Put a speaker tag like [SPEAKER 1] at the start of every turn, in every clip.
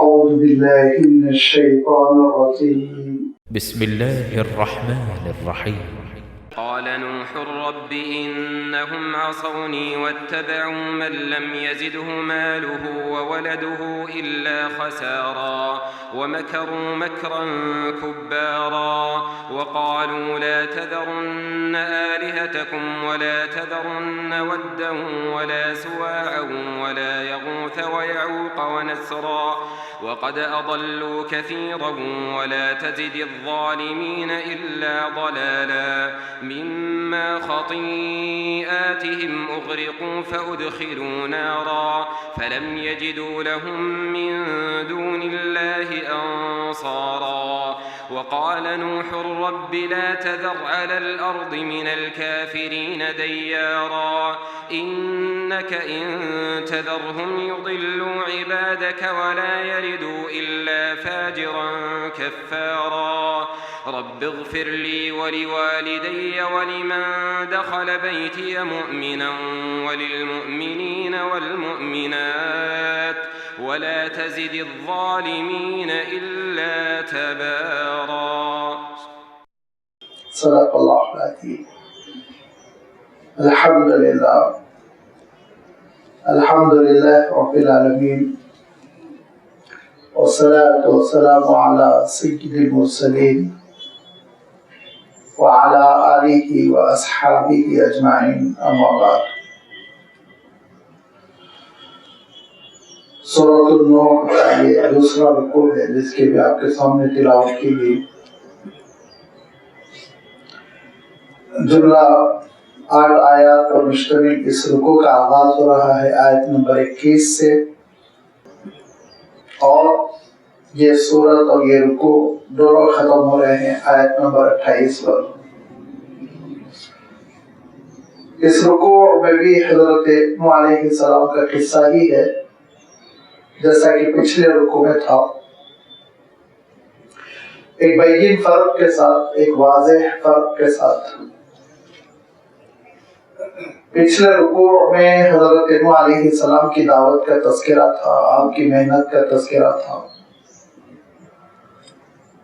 [SPEAKER 1] أعوذ بالله من الشيطان الرجيم
[SPEAKER 2] بسم الله الرحمن الرحيم
[SPEAKER 3] قال نوح رب إنهم عصوني واتبعوا من لم يزده ماله وولده إلا خسارا ومكروا مكرا كبارا وقالوا لا تذرن آلهتكم ولا تذرن ودا ولا سواعا ولا يغوث ويعوق ونسرا وقد أضلوا كثيرا ولا تزد الظالمين إلا ضلالا مما خطيئاتهم أغرقوا فأدخلوا نارا فلم يجدوا لهم من دون الله أنصارا وقال نوح رب لا تذر على الأرض من الكافرين ديارا إنك إن تذرهم يضلوا عبادك ولا يلدوا إلا فاجرا كفارا رب اغفر لي ولوالدي ولمن دخل بيتي مؤمنا وللمؤمنين والمؤمنات ولا تزد الظالمين إلا تبارا.
[SPEAKER 1] صدق الله العظيم. الحمد لله رب العالمين والصلاة والسلام على سيد المرسلين وعلى آله وأصحابه أجمعين أما بعد. سورۃ النوح کا یہ دوسرا رکوع ہے جس کی بھی آپ کے سامنے تلاوت کی گئی. جملہ 8 آیات پر مشتمل اس رکوع کا آغاز ہو رہا ہے آیت نمبر 21 سے، اور یہ سورت اور یہ رکوع دونوں ختم ہو رہے ہیں آیت نمبر 28 پر. اس رکوع میں بھی حضرت نوح علیہ السلام کا قصہ ہی ہے جیسا کہ پچھلے رکوع میں تھا، ایک بین فرق کے ساتھ، ایک واضح فرق کے ساتھ. پچھلے رکوع میں حضرت نوح علیہ السلام کی دعوت کا تذکرہ تھا، آپ کی محنت کا تذکرہ تھا.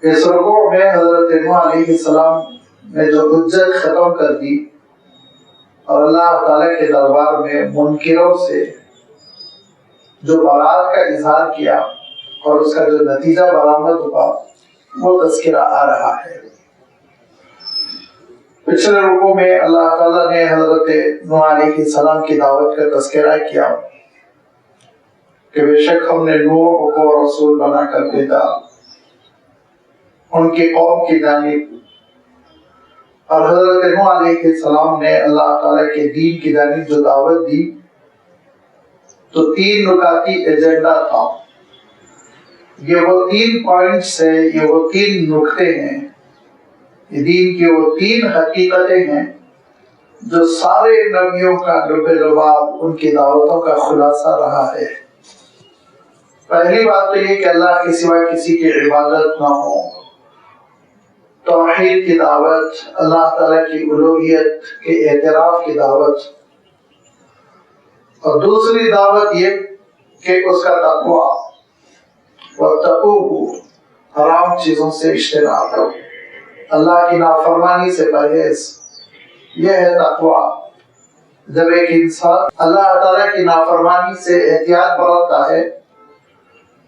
[SPEAKER 1] اس رکوع میں حضرت نوح علیہ السلام نے جو حجت ختم کر دی اور اللہ تعالیٰ کے دربار میں منکروں سے جو برات کا اظہار کیا اور اس کا جو نتیجہ برآمد ہوا وہ تذکرہ آ رہا ہے. پچھلے رکوع میں اللہ تعالیٰ نے حضرت نوح علیہ السلام کی دعوت کا تذکرہ کیا کہ بے شک ہم نے نوح کو رسول بنا کر بھیجا ان کی قوم کی جانب، اور حضرت نوح علیہ السلام نے اللہ تعالیٰ کے دین کی جانب جو دعوت دی تو 3 نکاتی ایجنڈا تھا. یہ وہ 3 پوائنٹس ہیں، یہ وہ 3 نکتے ہیں، یہ دین کی وہ 3 حقیقتیں ہیں جو سارے نبیوں کا لب لباب ان کی دعوتوں کا خلاصہ رہا ہے. پہلی بات تو یہ کہ اللہ کے سوا کسی کی عبادت نہ ہو، توحید کی دعوت، اللہ تعالیٰ کی الوہیت کے اعتراف کی دعوت، اور دوسری دعوت یہ کہ اس کا تقویٰ، وَاتَّقُوهُ، حرام چیزوں سے اجتناب، اللہ کی نافرمانی سے پرہیز. یہ ہے تقویٰ. جب ایک انسان اللہ تعالیٰ کی نافرمانی سے احتیاط برتتا ہے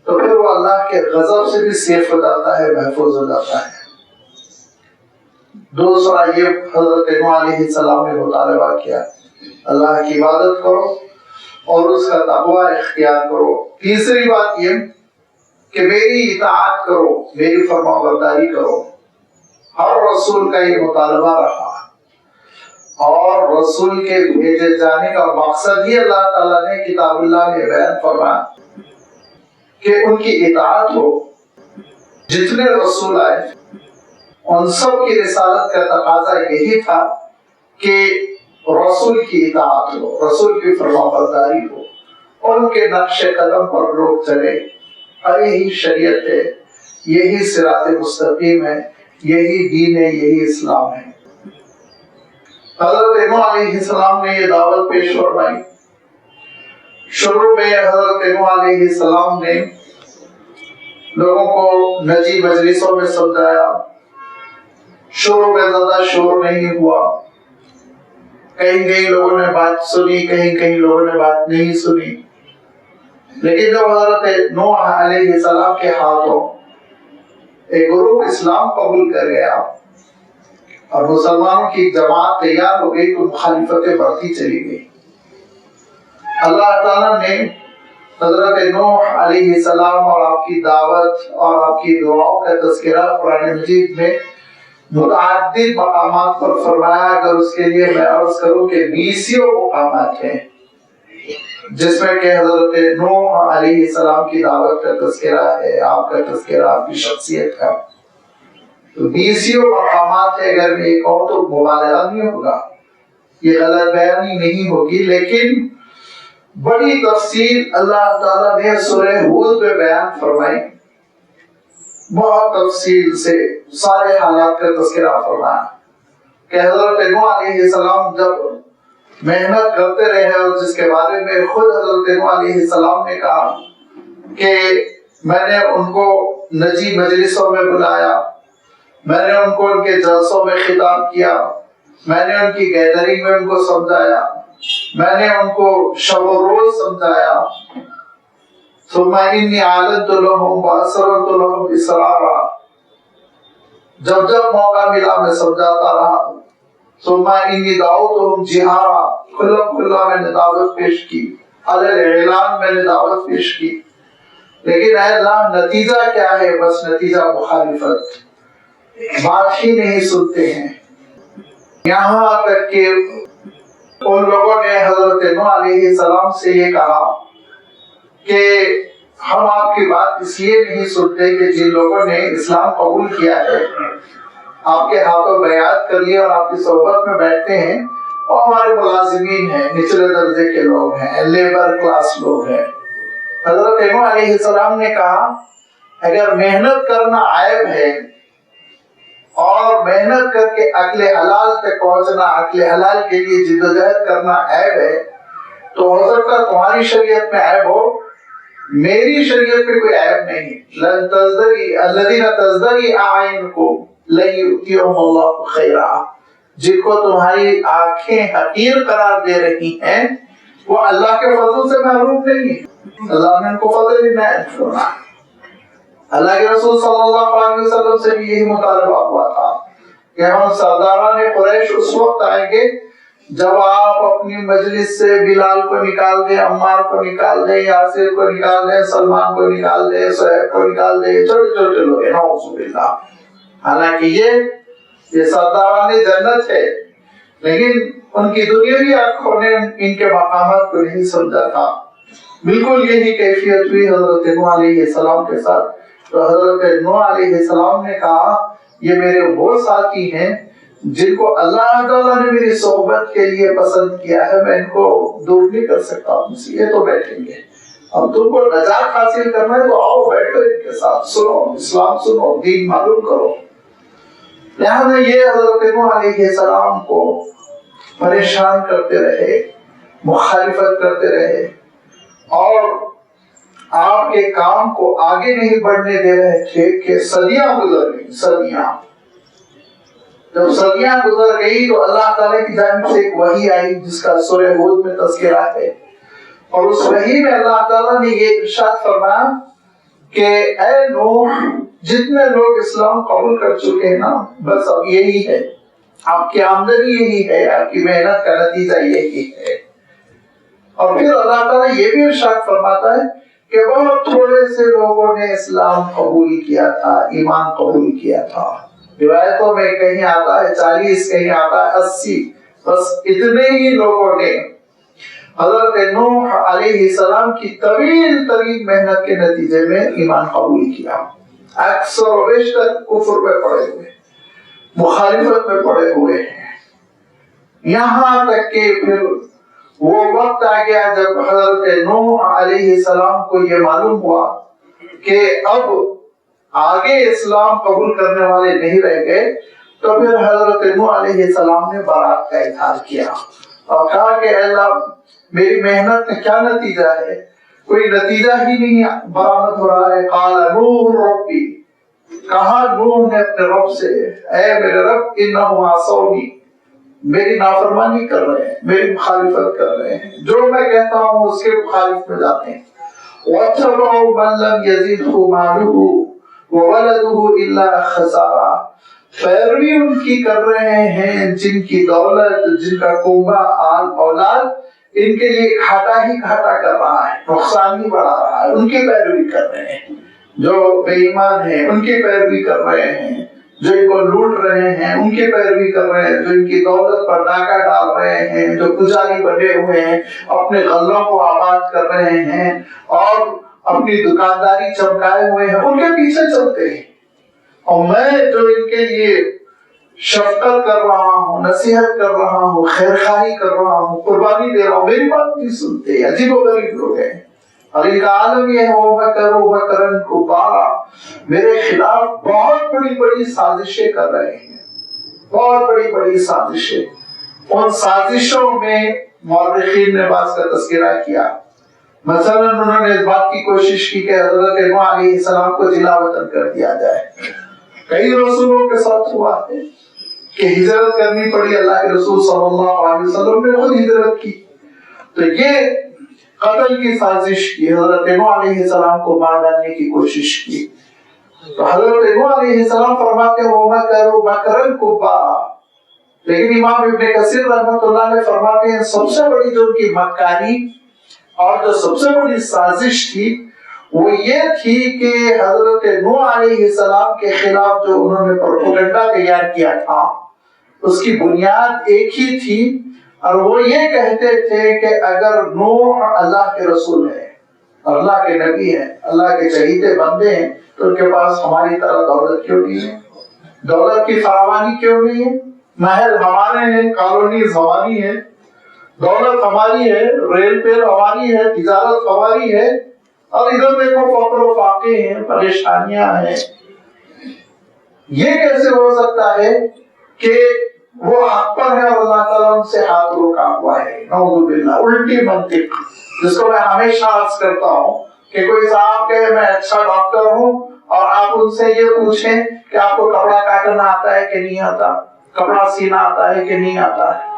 [SPEAKER 1] تو پھر وہ اللہ کے غضب سے بھی سیف ہو جاتا ہے، محفوظ ہو جاتا ہے. دوسرا یہ حضرت نوح علیہ السلام نے مطالبہ کیا، اللہ کی عبادت کرو اور اس کا تقویٰ اختیار کرو. تیسری بات یہ کہ میری اطاعت کرو، میری فرمانبرداری کرو. ہر رسول کا یہ مطالبہ رہا، اور رسول کے بھیجے جانے کا مقصد ہی اللہ تعالیٰ نے کتاب اللہ میں بیان فرمایا کہ ان کی اطاعت ہو. جتنے رسول آئے ان سب کی رسالت کا تقاضا یہی تھا کہ رسول کی اطاعت ہو، رسول کی فرمانبرداری ہو، ان کے نقش قدم پر لوگ چلے. اور یہی شریعت ہے، یہی صراط مستقیم ہے، یہی دین ہے، یہی اسلام ہے. حضرت نوح علیہ السلام نے یہ دعوت پیش فرمائی. شروع میں حضرت نوح علیہ السلام نے لوگوں کو نجی مجلسوں میں سمجھایا، شور میں زیادہ شور نہیں ہوا، کہیں کہیں لوگوں نے بات سنی، کہیں کہیں لوگوں نے بات نہیں سنی، لیکن جب حضرت نوح علیہ السلام کے ہاتھوں ایک گروہ اسلام قبول کر گیا اور مسلمانوں کی جماعت تیار ہو گئی تو مخالفتیں بڑھتی چلی گئی۔ اللہ تعالیٰ نے حضرت نوح علیہ السلام اور آپ کی دعوت اور آپ کی دعاؤں کا تذکرہ قرآن مجید میں متعدد مقامات پر فرمایا۔ اگر اس کے لیے میں عرض کروں کہ 20 مقامات ہیں جس میں کہ حضرت نوح علیہ السلام کی دعوت کا تذکرہ ہے، آپ کا تذکرہ، آپ کی شخصیت کا، تو 20 مقامات ہے۔ اگر میں یہ کہوں تو مبالغہ نہیں ہوگا، یہ غلط بیانی نہیں ہوگی، لیکن بڑی تفصیل اللہ تعالیٰ نے سورہ ہود میں بیان فرمائی، بہت تفصیل سے سارے حالات کا تذکرہ فرمایا کہ حضرت نوح علیہ السلام جب محنت کرتے رہے اور جس کے بارے میں خود حضرت نوح علیہ السلام نے کہا کہ میں نے ان کو نجی مجلسوں میں بلایا، میں نے ان کو ان کے جلسوں میں خطاب کیا، میں نے ان کی گیدرنگ میں ان کو سمجھایا، میں نے ان کو شب و روز سمجھایا، ثم انی اعلنت لهم واسررت لهم اسرارا، جب جب موقع ملا میں سمجھاتا رہا، ثم انی دعوتهم جہارا، کھلا میں نے دعوت پیش کی، علی الاعلان میں نے دعوت پیش کی، لیکن اے اللہ نتیجہ کیا ہے؟ بس نتیجہ مخالفت، بات ہی نہیں سنتے ہیں۔ یہاں تک کہ ان لوگوں نے حضرت نوح علیہ السلام سے یہ کہا کہ ہم آپ کی بات اس لیے نہیں سنتے کہ جن لوگوں نے اسلام قبول کیا ہے، آپ کے ہاتھوں بیعت کر لیا اور آپ کی صحبت میں بیٹھتے ہیں، وہ ہمارے ملازمین ہیں، نچلے درجے کے لوگ ہیں، لیبر کلاس لوگ ہیں۔ حضرت نوح علیہ السلام نے کہا اگر محنت کرنا عیب ہے اور محنت کر کے عقل حلال تک پہنچنا، عقل حلال کے لیے جدوجہد کرنا عیب ہے، تو ہو سکتا ہے تمہاری شریعت میں عیب ہو، میری شریعت میں کوئی عیب نہیں۔ لن تزدری الذین تزدری اعینکم لن یؤتیہم اللہ خیرا، جن کو تمہاری آنکھیں حقیر قرار دے رہی ہیں وہ اللہ کے فضل سے محروم نہیں ہے، اللہ نے ان کو فضل عنایت فرمایا۔ اللہ کے رسول صلی اللہ علیہ وسلم سے بھی یہی مطالبہ ہوا تھا کہ ہم سرداران قریش اس وقت آئیں گے جب آپ اپنی مجلس سے بلال کو نکال دیں، عمار کو نکال دیں، یاسر کو نکال دیں، سلمان کو نکال دیں، سہیب کو نکال دیں، چھوٹے چھوٹے لوگ ہیں، نعوذ باللہ۔ حالانکہ یہ سرداران جنت ہے، لیکن ان کی دنیاوی آنکھوں نے ان کے مقامات کو نہیں سمجھا تھا۔ بالکل یہی کیفیت ہوئی حضرت نوح علیہ السلام کے ساتھ۔ تو حضرت نوح علیہ السلام نے کہا یہ میرے وہ ساتھی ہیں جن کو اللہ تعالیٰ نے میری صحبت کے لیے پسند کیا ہے، میں ان کو دور نہیں کر سکتا مجھ سے، یہ تو بیٹھیں گے، اب تم کو نجات حاصل کرنا ہے تو آؤ بیٹھو ان کے ساتھ، سنو اسلام، سنو دین معلوم کرو۔ لہذا یہ حضرت نوح علیہ السلام کو پریشان کرتے رہے، مخالفت کرتے رہے اور آپ کے کام کو آگے نہیں بڑھنے دے رہے تھے کہ صدیاں گزر گئی۔ صدیاں جب صدیاں گزر گئی تو اللہ تعالیٰ کی جانب سے ایک وحی آئی جس کا سورہ ہود میں تذکرہ ہے، اور اس وحی میں اللہ تعالیٰ نے یہ ارشاد فرمایا کہ اے نوح، جتنے لوگ اسلام قبول کر چکے ہیں نا، بس اب یہی ہے، آپ کی آمدنی یہی ہے، آپ کی محنت کا نتیجہ یہی ہے۔ اور پھر اللہ تعالیٰ یہ بھی ارشاد فرماتا ہے کہ بہت تھوڑے سے لوگوں نے اسلام قبول کیا تھا، ایمان قبول کیا تھا۔ روایتوں میں کہیں آتا ہے 40، کہیں آتا ہے 80، بس اتنے ہی لوگوں نے حضرت نوح علیہ السلام کی طویل ترین محنت کے نتیجے میں ایمان قبول کیا۔ اکثر و بیشتر کفر میں پڑے ہوئے، مخالفت میں پڑے ہوئے ہیں، یہاں تک کہ پھر وہ وقت آ گیا جب حضرت نوح علیہ السلام کو یہ معلوم ہوا کہ اب آگے اسلام قبول کرنے والے نہیں رہ گئے، تو پھر حضرت نوح علیہ السلام نے برات کا اظہار کیا اور کہا کہ اے اللہ میری محنت کا کیا نتیجہ ہے؟ کوئی نتیجہ ہی نہیں برآمد ہو رہا ہے. قال نوح ربی، کہا نوح نے اپنے رب سے، اے میرے رب انہم عصونی، میری نافرمانی کر رہے ہیں، میری مخالفت کر رہے ہیں، جو میں کہتا ہوں اس کے مخالف میں جاتے ہیں. وَاتَّبَعُوا مَن لَّمْ يَزِدْهُ مَالُهُ وَوَلَدُهُ إِلَّا خَسَارًا، پیروی ان کی کر رہے ہیں جن کی دولت، جن کا کنبہ آل اولاد ان کے لیے گھاٹا ہی گھاٹا کر رہا ہے، نقصان ہی بڑھا رہا ہے. ان کی پیروی کر رہے ہیں، جو بے ایمان ہیں ان کی پیروی کر رہے ہیں، جو ان کو لوٹ رہے ہیں ان کی پیروی کر رہے ہیں، جو ان کی دولت پر ڈاکہ ڈال رہے ہیں، جو پجاری بنے ہوئے ہیں، اپنے غلوں کو آباد کر رہے ہیں اور اپنی دکانداری چمکائے ہوئے ہیں، ان کے پیچھے چلتے ہیں. اور میں جو ان کے لیے شفقت کر رہا ہوں، نصیحت کر رہا ہوں، خیرخواہی کر رہا ہوں، قربانی دے رہا ہوں، میری بات نہیں سنتے. عجیب و غریب لوگ ہیں. اور ان کا عالم یہ ہے وَمَكَرُوا مَكْرًا كُبَّارًا، میرے خلاف بہت بڑی بڑی سازشیں کر رہے ہیں، بہت بڑی بڑی سازشیں. ان سازشوں میں مورخین نے بعض کا تذکرہ کیا. مثلا انہوں نے اس بات کی کوشش کی کہ حضرت نوح علیہ السلام کو جلا وطن کر دیا جائے. کئی رسولوں کے ساتھ ہوا ہے کہ ہجرت کرنی پڑی، اللہ کے رسول صلی اللہ علیہ وسلم نے خود ہجرت کی. تو یہ قتل کی سازش کی، حضرت نوح علیہ السلام کو مار ڈالنے کی کوشش کی. تو حضرت نوح علیہ السلام فرماتے ہیں وَمَكَرُوا مَكْرًا كُبَّارًا. لیکن امام ابن کثیر رحمۃ اللہ علیہ فرماتے ہیں سب سے بڑی جو ان کی مکاری اور جو سب سے بڑی سازش تھی وہ یہ تھی کہ حضرت نوح علیہ السلام کے خلاف جو انہوں نے پروپیگنڈا تیار کیا تھا اس کی بنیاد ایک ہی تھی، اور وہ یہ کہتے تھے کہ اگر نوح اللہ کے رسول ہے، اللہ کے نبی ہیں، اللہ کے چہیتے بندے ہیں، تو ان کے پاس ہماری طرح دولت کیوں نہیں ہے؟ دولت کی فراوانی کیوں نہیں ہے؟ محل ہمارے ہیں، کالونیز ہماری ہیں، دولت ہماری ہے، ریل پیل ہماری ہے، تجارت ہماری ہے، اور ادھر دیکھو فقر و فاقے ہیں، پریشانیاں ہیں. یہ کیسے ہو سکتا ہے کہ وہ حق پر ہے اور اللہ تعالیٰ ان سے ہاتھ روکا ہوا ہے؟ نعوذ باللہ. الٹی منطق جس کو میں ہمیشہ عرض کرتا ہوں کہ کوئی صاحب کہے میں اچھا ڈاکٹر ہوں اور آپ ان سے یہ پوچھیں کہ آپ کو کپڑا کاٹنا آتا ہے کہ نہیں آتا، کپڑا سینا آتا ہے کہ نہیں آتا ہے.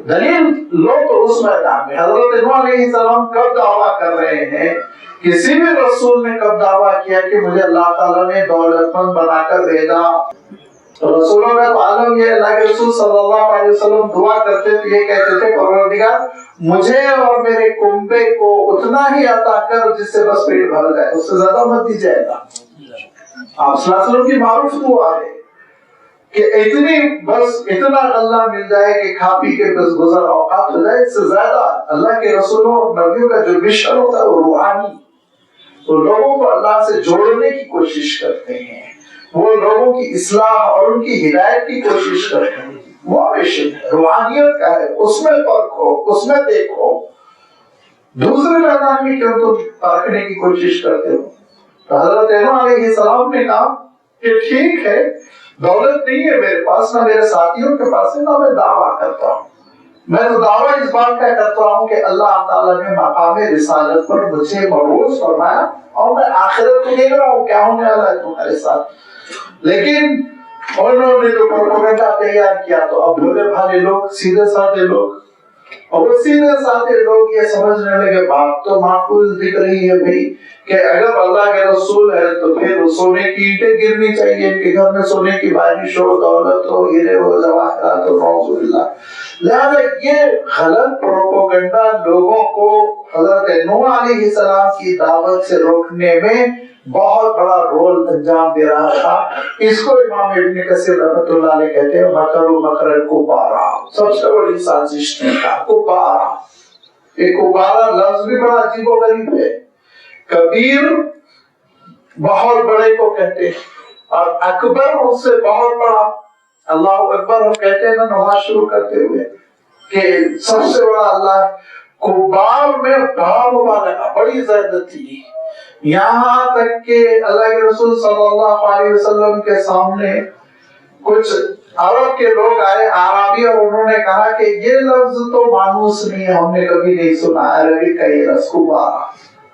[SPEAKER 1] دلیل لو تو اس میدان میں. حضرت نوح علیہ السلام کب دعویٰ کر رہے ہیں؟ کسی بھی رسول نے کب دعویٰ کیا کہ مجھے اللہ تعالیٰ نے دولت مند بنا کر بھیجا؟ رسولوں کا تو عالم یہ، اللہ کے رسول صلی اللہ علیہ وسلم دعا کرتے تھے، یہ کہتے تھے پروردگار مجھے اور میرے کنبے کو اتنا ہی عطا کر جس سے بس پیٹ بھر جائے، اس سے زیادہ مت دی جائے گا. آپ صلی اللہ علیہ وسلم کی معروف دعا ہے کہ اتنی بس اتنا اللہ مل جائے کہ کھا پی کے بس گزر اوقات ہو جائے، اس سے زیادہ. اللہ کے رسولوں اور نبیوں کا جو مشن ہوتا ہے وہ روحانی، وہ لوگوں کو اللہ سے جوڑنے کی کوشش کرتے ہیں، وہ لوگوں کی اصلاح اور ان کی ہدایت کی کوشش کرتے ہیں. وہ مشن ہے، روحانیت کا ہے، اس میں پرکھو، اس میں دیکھو. دوسرے میدان میں کیوں تم پرکھنے کی کوشش کرتے ہو؟ تو حضرت نوح علیہ السلام نے کہا کہ ٹھیک ہے دولت نہیں ہے میرے پاس، نہ میرے ساتھیوں کے پاس ہے، نہ میں دعویٰ کرتا ہوں. میں تو دعویٰ اس بات کا کرتا ہوں کہ اللہ تعالیٰ نے مقام رسالت پر مجھے مبعوث فرمایا اور میں آخرت کو دیکھ رہا ہوں کیا ہونے والا ہے تمہارے ساتھ. لیکن انہوں نے جو پروپیگنڈا تیار کیا تو اب بھولے بھالے لوگ، سیدھے سادھے لوگ، اور وہ سیدھے سادھے لوگ یہ سمجھنے لگے بات تو معقول دکھ رہی ہے بھائی کہ اگر اللہ کے رسول ہے تو پھر سونے کی اینٹیں گرنی چاہیے، ان کے گھر میں سونے کی بارش ہو، دولت ہو، ہیرے ہو، جواہرات ہو. نعوذ باللہ. لہذا یہ غلط پروپیگنڈا لوگوں کو حضرت نوح علیہ السلام کی دعوت سے روکنے میں بہت بڑا رول انجام دے رہا تھا. اس کو امام ابن کثیر رحمۃ اللہ علیہ کہتے ہیں مکروا مکرا کبارا، سب سے بڑی سازش تھی. کبارا، یہ کبارا لفظ بھی بڑا عجیب و غریب ہے. کبیر بہت بڑے کو کہتے ہیں اور اکبر اس سے بہت بڑا. اللہ اکبر ہم کہتے ہیں نا نماز شروع کرتے ہوئے کہ سب سے بڑا اللہ ہے. کبار میں بڑا مبالغہ، بڑی زیادتی، یہاں تک کہ اللہ کے رسول صلی اللہ علیہ وسلم کے سامنے کچھ عرب کے لوگ آئے، عربی، اور انہوں نے کہا کہ یہ لفظ تو مانوس نہیں ہے، ہم نے کبھی نہیں سنا عربی کا یہ لفظ کبارا.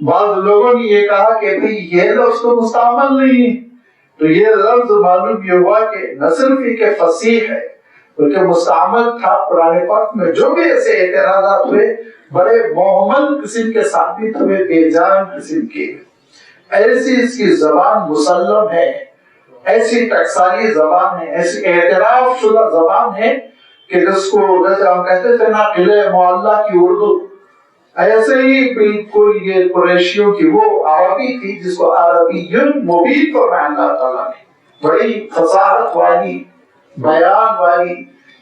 [SPEAKER 1] بعض لوگوں نے یہ کہا کہ بھئی یہ لفظ تو مستعمل نہیں ہے، تو یہ لفظ معلوم یہ ہوا کہ نہ صرف ہی کہ فصیح ہے بلکہ مستعمل تھا قرآن پاک میں۔ جو بھی ایسے اعتراضات ہوئے بڑے محمل قسم کے ثابت ہوئے، بے جان قسم کے، ایسی اس کی زبان مسلم ہے، ایسی ٹکسالی زبان ہے، ایسی اعتراف شدہ زبان ہے کہ جس کو جیسے ہم کہتے تھے نا قلعہ معلّہ کی اردو، ایسے ہی بالکل یہ قریشیوں کی وہ عربی تھی جس کو عربی مبین فرمایا اللہ تعالیٰ نے، بڑی فصاحت والی، بیان والی،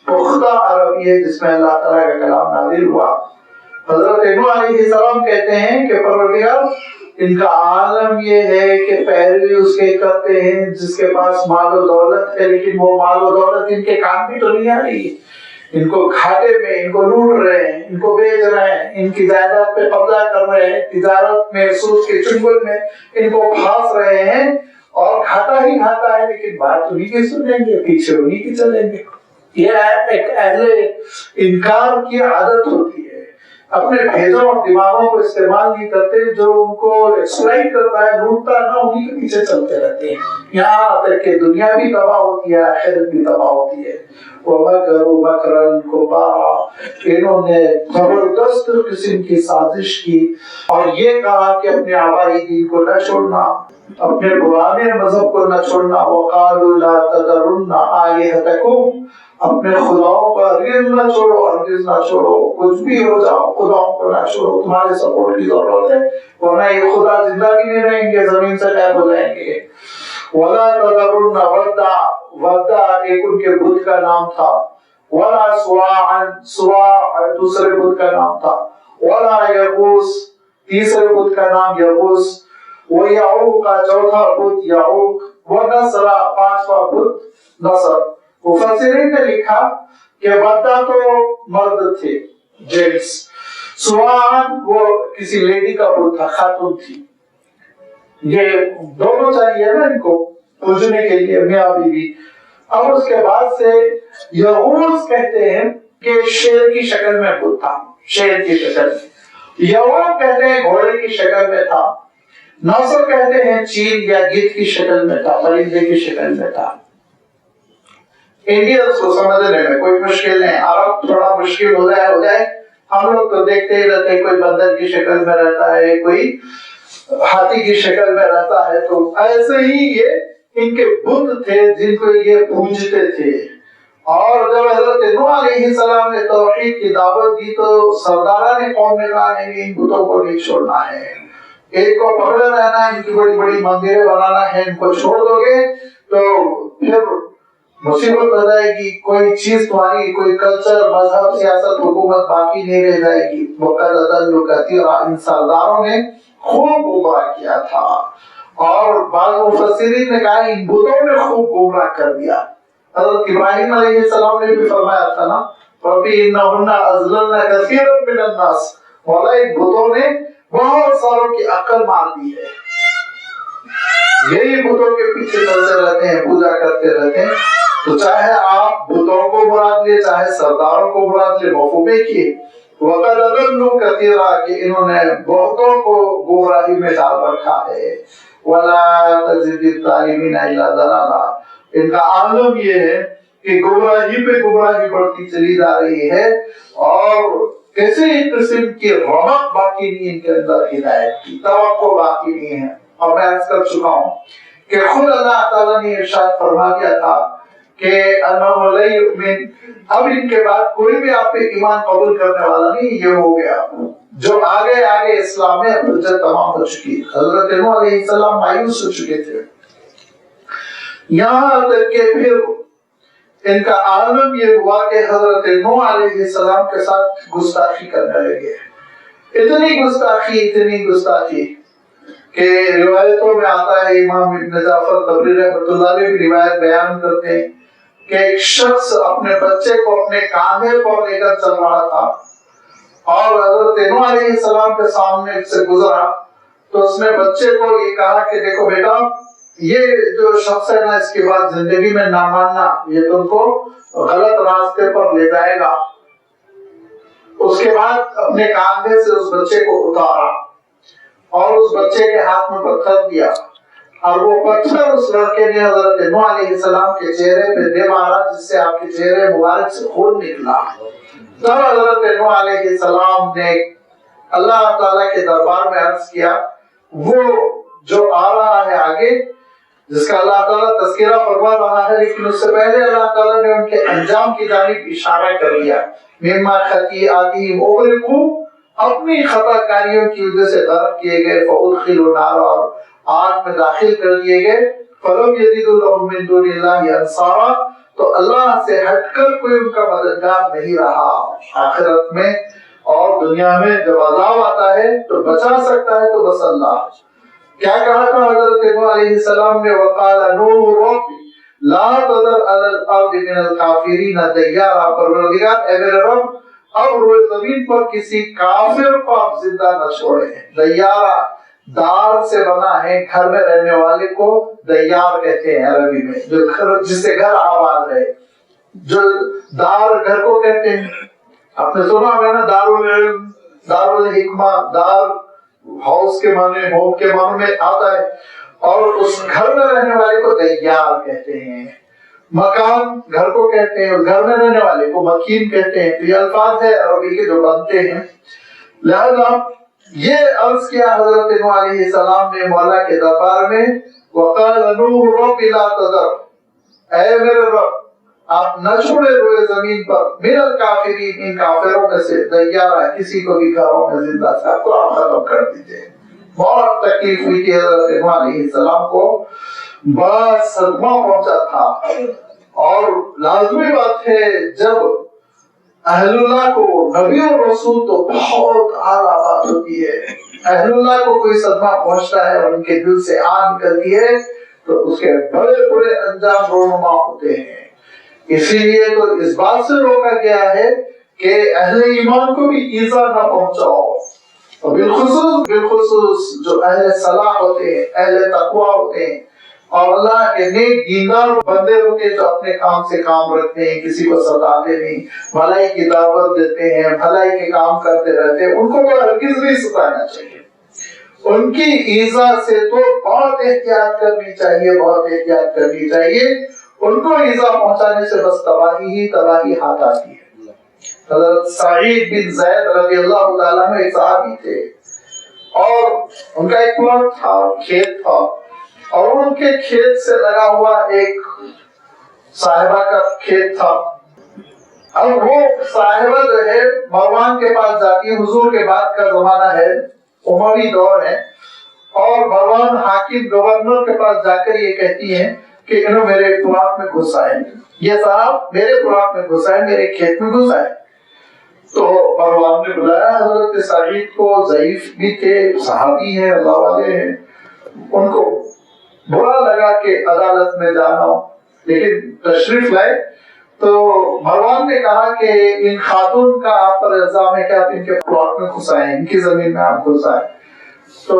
[SPEAKER 1] پختہ عربی ہے جس میں اللہ تعالیٰ کا کلام نازل ہوا۔ حضرت نوح علیہ السلام کہتے ہیں کہ پروردگار ان کا عالم یہ ہے کہ پیروی اس کے کرتے ہیں جس کے پاس مال و دولت ہے، لیکن وہ مال و دولت ان کے کام بھی تو نہیں آ رہی ہے، ان کو گھاٹے میں، ان کو لوٹ رہے ہیں، ان کو بیچ رہے ہیں، ان کی جائیداد پہ قبضہ کر رہے ہیں، تجارت میں سود کے چنگل میں ان کو پھانس رہے ہیں، اور گھاٹا ہی گھاٹا ہے، لیکن بات انہیں کی سنیں گے، پیچھے انہیں کی چلیں گے۔ یہ ایک اہل انکار کی عادت ہوتی ہے، اپنے بھیجوں اور دماغوں کو استعمال نہیں کرتے، جو ان کو ایکسپلائٹ کرتا ہے، لوٹتا ہے نا، انہیں کے پیچھے چلتے رہتے ہیں، یہاں تک کہ دنیا بھی تباہ ہوتی ہے، آخرت بھی تباہ ہوتی ہے۔ وَمَكَرُوا مَكْرًا كُبَّارًا، انہوں نے زبردست قسم کی سازش کی اور یہ کہا کہ اپنے آبائی دین کو نہ چھوڑنا، اپنے پرانے مذہب کو نہ چھوڑنا۔ وَقَالُوا لَا تَذَرُنَّ آلِهَتَكُمْ، اپنے خداؤں کا ہرگز نہ چھوڑو، ہرگز نہ چھوڑو، کچھ بھی ہو جاؤ خداؤں کو نہ چھوڑو، تمہارے سپورٹ کی ضرورت ہے، ورنہ یہ خدا زندہ بھی نہیں رہیں گے، زمین سے غائب ہو جائیں گے۔ وَلَا تَذَرُنَّ وَدًّا، وَدّا ایک ان کے بت کا نام تھا، وَلَا سُوَاعًا، سُواع دوسرے بت کا نام تھا، وَلَا یغوث تیسرے بت کا نام یغوث، وَیعوق کا چوتھا بت یعوق، وَنَصْرَ پانچواں بت نصر۔ مفسرین نے لکھا کہ ودا تو مرد تھے، جینٹس، سوان وہ کسی لیڈی کا بت تھا، خاتون تھی۔ یہ دونوں چاہیے نا ان کو پوجنے کے لیے، میاں بیوی۔ اب اس کے بعد سے یغوث کہتے ہیں کہ شیر کی شکل میں بت تھا، شیر کی شکل میں۔ یعوق کہتے ہیں گھوڑے کی شکل میں تھا۔ نصر کہتے ہیں چیل یا گدھ کی شکل میں تھا، پرندے کی شکل میں تھا۔ انڈینس کو سمجھنے میں کوئی مشکل نہیں، عرب تھوڑا مشکل ہو جائے، ہم لوگ تو دیکھتے ہی رہتے ہیں، کوئی بندر کی شکل میں رہتا ہے، کوئی ہاتھی کی شکل میں رہتا ہے، تو ایسے ہی یہ ان کے بت تھے جن کو یہ پوجتے تھے۔ اور جب حضرت نوح علیہ السلام نے توحید کی دعوت دی تو سرداران قوم نے کہا نہیں، ان بتوں کو نہیں چھوڑنا ہے، ایک کو پکڑے رہنا ہے، ان کی بڑی بڑی مندریں بنانا ہے، ان کو چھوڑ دو گے تو پھر مصیبت ہو جائے گی، کوئی چیز تمہاری، کوئی کلچر، مذہب، سیاست، حکومت باقی نہیں رہ جائے گی۔ وَقَدْ أَضَلُّوا كَثِيرًا، ان سرداروں نے خوب گمراہ کیا تھا، اور بعض مفسرین نے کہا ان بتوں نے خوب گمراہ کر دیا۔ حضرت ابراہیم علیہ السلام نے بھی فرمایا تھا نا، رَبِّ إِنَّهُنَّ أَضْلَلْنَ كَثِيرًا مِنَ النَّاسِ، مولا ان بتوں نے بہت ساروں کی عقل مار دی ہے، یہی بتوں کے پیچھے چلتے رہتے ہیں، پوجا کرتے رہتے ہیں۔ تو چاہے آپ بتوں کو مراد لے، چاہے سرداروں کو مراد لے، مفہوم ایک ہی ہے۔ وَقَدْ أَضَلُّوا كَثِيرًا، کہ انہوں نے بہتوں کو گمراہی میں ڈال رکھا ہے۔ وَلَا تَزِدِ الظَّالِمِينَ إِلَّا ضَلَالًا، ان کا عالم یہ ہے کہ گمراہی پہ گمراہی بڑھتی چلی جا رہی ہے، اور کسی قسم کی رمق باقی نہیں ان کے اندر، ہدایت کی توقع باقی نہیں ہے۔ اور میں عرض کر چکا ہوں کہ خود اللہ تعالیٰ نے ارشاد فرما دیا تھا کہ انہ لا یؤمن، اب ان کے بعد کوئی بھی آپ پہ ایمان قبول کرنے والا نہیں، یہ ہو گیا جو آگے اسلام میں حجت تمام ہو چکی۔ حضرت نوح علیہ السلام مایوس ہو چکے تھے، یہاں تک کہ پھر ان کا عالم یہ ہوا کہ حضرت نوح علیہ السلام کے ساتھ گستاخی کرنے لگے، اتنی گستاخی کہ روایتوں میں آتا ہے، امام ابن جعفر طبری رحمۃ اللہ علیہ بھی روایت بیان کرتے ہیں کہ ایک شخص اپنے بچے کو اپنے کاندھے پر لے کر چل رہا تھا، اور حضرت نوح علیہ السلام کے سامنے سے گزرا تو اس نے بچے کو یہ کہا کہ دیکھو بیٹا، یہ جو شخص ہے نا، اس کے بعد زندگی میں نہ ماننا، یہ تم کو غلط راستے پر لے جائے گا۔ اس کے بعد اپنے کاندھے سے اس بچے کو اتارا اور اس بچے کے ہاتھ میں پتھر دیا اور وہ پتھر اس لڑکے نے حضرت نوح علیہ السلام کے چہرے پہ دے مارا جس سے آپ کے چہرے مبارک سے خون نکلا. تب حضرت نوح علیہ السلام نے اللہ تعالیٰ کے دربار میں عرض کیا وہ جو آ رہا ہے آگے جس کا اللہ تعالیٰ تذکرہ فرما رہا ہے، لیکن اس سے پہلے اللہ تعالیٰ نے ان کے انجام کی جانب اشارہ کر دیا. مما خطیئاتہم اغرقوا، اپنی خطا کاریوں کی وجہ سے غرق کیے گئے. فادخلوا نارا، آگ میں داخل کر دیے گئے. فلم یجدوا لهم من دون اللہ انصارا، تو اللہ سے ہٹ کر کوئی ان کا مددگار نہیں رہا. آخرت میں اور دنیا میں جب عذاب آتا ہے تو بچا سکتا ہے تو بس اللہ. کیا کہا تھا حضرت نوح علیہ السلام نے؟ وقال نوح رب لا تذر علی الارض من الکافرین دیارا، پروردگار اے میرے رب اب روئے زمین پر کسی کافر کو آپ زندہ نہ چھوڑے. دیارا دار سے بنا ہے، گھر میں رہنے والے کو دیار کہتے ہیں عربی میں، جو گھر جس سے گھر آباد رہے. جو دار گھر کو کہتے ہیں، آپ نے سنا ہے نا دارالعلم، دارالحکمہ، دار ہاؤس کے معنی ہوم کے معنی میں آتا ہے، اور اس گھر میں رہنے والے کو دیار کہتے ہیں. مکان گھر کو کہتے ہیں، گھر میں رہنے والے کو مکین کہتے ہیں. تو یہ الفاظ ہے عربی کے جو بنتے ہیں. لہذا یہ عرض کیا حضرت نوح علیہ السلام نے مولا کے دربار میں، وقال نوح رب لا تذر، اے میرے رب آپ نہ چھوڑے روئے زمین پر من الکافرین، ان کافروں میں سے دیارا، کسی کو بھی گھروں میں زندہ تھا کو آپ ختم کر دیجئے. بہت تکلیف ہوئی تھی حضرت نوح علیہ السلام کو، بڑا صدمہ پہنچا تھا. اور لازمی بات ہے جب اہل اللہ کو نبی اور رسول تو بہت اعلیٰ بات ہوتی ہے، اہل اللہ کو کوئی صدمہ پہنچتا ہے اور ان کے دل سے آگ نکلتی ہے تو اس کے بڑے بڑے انجام رونما ہوتے ہیں. اسی لیے تو اس بات سے روکا گیا ہے کہ اہل ایمان کو بھی ایذا نہ پہنچاؤ، اور بالخصوص جو اہل صلاح ہوتے ہیں، اہل تقوی ہوتے ہیں اور اللہ کے نیک دیندار بندے ہوتے ہیں جو اپنے کام سے کام رکھتے ہیں، کسی کو ستاتے نہیں، بھلائی کی دعوت دیتے ہیں، بھلائی کے کام کرتے رہتے ہیں، ان کو تو ہرگز نہیں ستانا چاہیے. ان کی ایذا سے تو بہت احتیاط کرنی چاہیے، بہت احتیاط کرنی چاہیے. ان کو ایذا پہنچانے سے بس تباہی ہی تباہی ہاتھ آتی ہے. حضرت سعید بن زید رضی اللہ تعالیٰ عنہ ایک صحابی تھے، اور ان کا ایک پلاٹ تھا، کھیت تھا، اور ان کے کھیت سے لگا ہوا ایک صاحبہ کا کھیت تھا. اب وہ صاحبہ جو ہے مروان کے پاس جاتی ہے، حضور کے بعد کا زمانہ ہے، اموی دور ہے، اور مروان حاکم گورنر کے پاس جا کر یہ کہتی ہیں کہ انہوں میرے پلاٹ میں گھس آئے، یہ صاحب میرے پلاٹ میں گھس آئے، میرے کھیت میں گھس آئے. تو مروان نے بلایا حضرت سعید کو، ضعیف بھی تھے، صحابی ہیں، اللہ والے ہیں، ان کو برا لگا کہ عدالت میں جانا، لیکن تشریف لائے. تو مروان نے کہا کہ ان خاتون کا آپ پر الزام ہے کہ آپ ان کے پلاٹ میں گھس آئے، ان کی زمین میں آپ گھس آئے. تو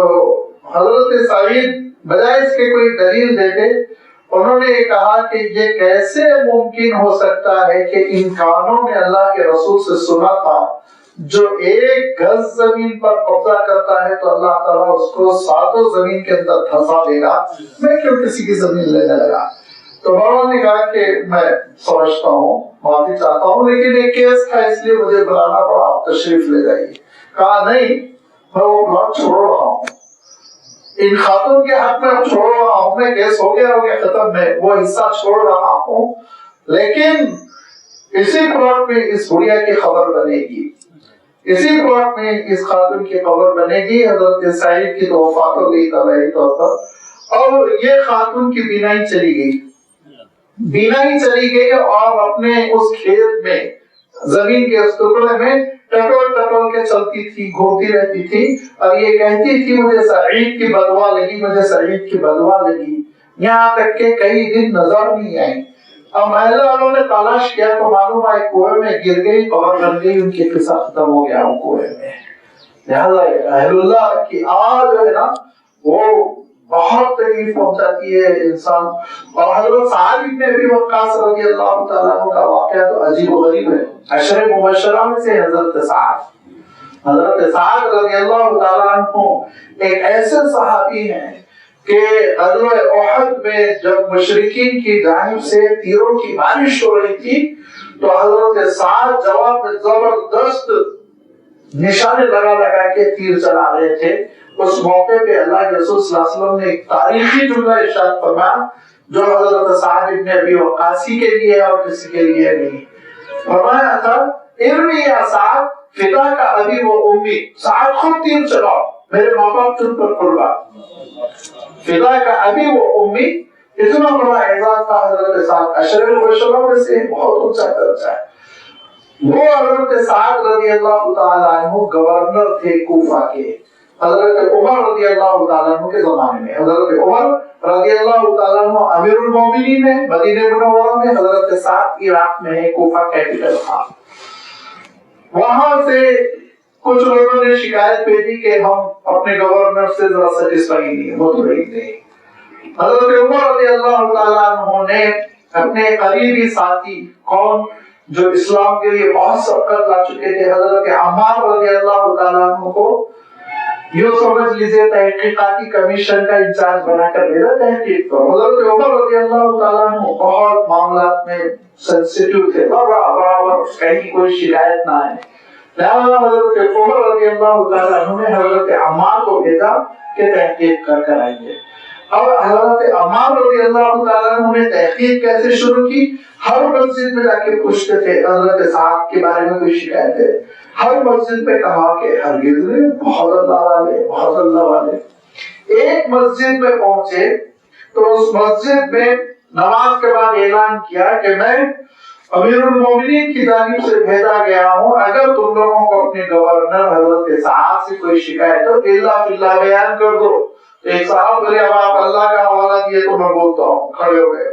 [SPEAKER 1] حضرت سعید بجائے اس کے کوئی دلیل دیتے، انہوں نے یہ کہا کہ یہ کیسے ممکن ہو سکتا ہے کہ ان کانوں نے اللہ کے رسول سے سنا تھا جو ایک گز زمین پر قبضہ کرتا ہے تو اللہ تعالیٰ اس کو ساتوں زمین کے اندر دھسا دے گا، میں کیوں کسی کی زمین لینے لگا. تو مروان نے کہا کہ میں سمجھتا ہوں، معافی چاہتا ہوں، لیکن ایک کیس تھا اس لیے مجھے بلانا پڑا، آپ تشریف لے جائیے. کہا نہیں، میں وہ پلاٹ چھوڑ رہا ہوں، ان خاتون کے حق میں چھوڑ رہا ہوں، میں کیس ہو گیا ختم، میں وہ حصہ چھوڑ رہا ہوں، لیکن اسی پلاٹ میں اس بڑھیا کی خبر بنے گی، اسی پلاٹ میں اس خاتون کی خبر بنے گی. حضرت سعید کی تو وفات ہو گئی طبعی طور پر، اور یہ خاتون کی بینائی چلی گئی، بینائی چلی گئی، اور اپنے اس کھیت میں، زمین کے اس ٹکڑے میں ٹٹول ٹٹول کے چلتی تھی، گھومتی رہتی تھی، اور یہ کہتی تھی مجھے سعید کی بدوا لگی، مجھے سعید کی بدوا لگی، یہاں تک کہ کئی دن نظر نہیں آئی. اب محلہ والوں نے تلاش کیا تو معلوم ہے کنویں میں گر گئی، قبر بن گئی، ان کی قصہ ختم ہو گیا کنویں میں. لہٰذا اہل اللہ کی آج ہے نا وہ بہت تکلیف پہنچاتی ہے انسان. اور حضرت سعد بن ابی وقاص رضی اللہ تعالیٰ عنہ کا واقعہ تو عجیب و غریب ہے. عشر مبشرہ میں سے حضرت سعد حضرت سعد رضی اللہ تعالیٰ عنہ ایک ایسے صحابی ہیں کہ غزوہ احد میں جب مشرکین کی جانب سے تیروں کی بارش ہو رہی تھی تو حضرت سعد جواب میں زبردست نشانے لگا لگا کے تیر چلا رہے تھے. اس موقع پہ اللہ کے رسول صلی اللہ علیہ وسلم نے ایک تاریخی جملہ ارشاد فرمایا جو حضرت سعد ابن ابی وقاص کے لیے اور کسی کے لیے نہیں. فرمایا تھا ارمی یا سعد فدا کا ابی و امی، سعد خود تیر چلاؤ، میرے ماں باپ تم پر قربان. فدا کا ابی و امی، اتنا بڑا اعزاز تھا حضرت سعد. اشرف البشرہ میں سے بہت اونچا درجہ ہے. وہ حضرت سعد رضی اللہ تعالیٰ عنہ گورنر تھے کوفہ کے حضرت عمر رضی اللہ تعالیٰ عنہ کے زمانے میں. حضرت عمر رضی اللہ تعالیٰ عنہ امیر المومنین ہے مدینہ منورہ میں، حضرت سعد عراق میں ہے، کوفہ کیپٹل تھا. وہاں سے کچھ لوگوں نے شکایت بھیجی کہ ہم اپنے گورنر سے ذرا سیٹسفائی نہیں، مطمئن نہیں. حضرت عمر رضی اللہ تعالیٰ عنہ نے اپنے قریبی ساتھی کون جو اسلام کے لیے بہت سبقت لا چکے تھے، حضرت عمار رضی اللہ تعالیٰ عنہ کو یوں سمجھ لیجیے تحقیقاتی کمیشن کا انچارج بنا کر بھیجا تحقیق کو. حضرت عمر رضی اللہ تعالیٰ عنہ بہت معاملات میں سینسیٹیو تھے، برابر کہیں کوئی شکایت نہ آئے. لہذا حضرت عمر رضی اللہ تعالیٰ عنہ نے حضرت عمار کو بھیجا کہ تحقیق کر آئیے. اب حضرت عمار رضی اللہ تعالیٰ عنہ نے تحقیق کیسے شروع کی؟ ہر مسجد میں جا کے پوچھتے تھے حضرت صاحب کے بارے میں کوئی شکایت ہے. ہر مسجد میں کہا کہ ہرگز نہیں، بہت اللہ والے، بہت اللہ والے. ایک مسجد میں پہنچے تو اس مسجد میں نماز کے بعد اعلان کیا کہ میں امیر المومنین کی جانب سے بھیجا گیا ہوں، اگر تم لوگوں کو اپنے گورنر حضرت سعد سے کوئی شکایت ہو اللہ فی اللہ بیان کر دو. ایک صاحب بولے اب آپ اللہ کا حوالہ دیے تو میں بولتا ہوں. کھڑے ہو گئے.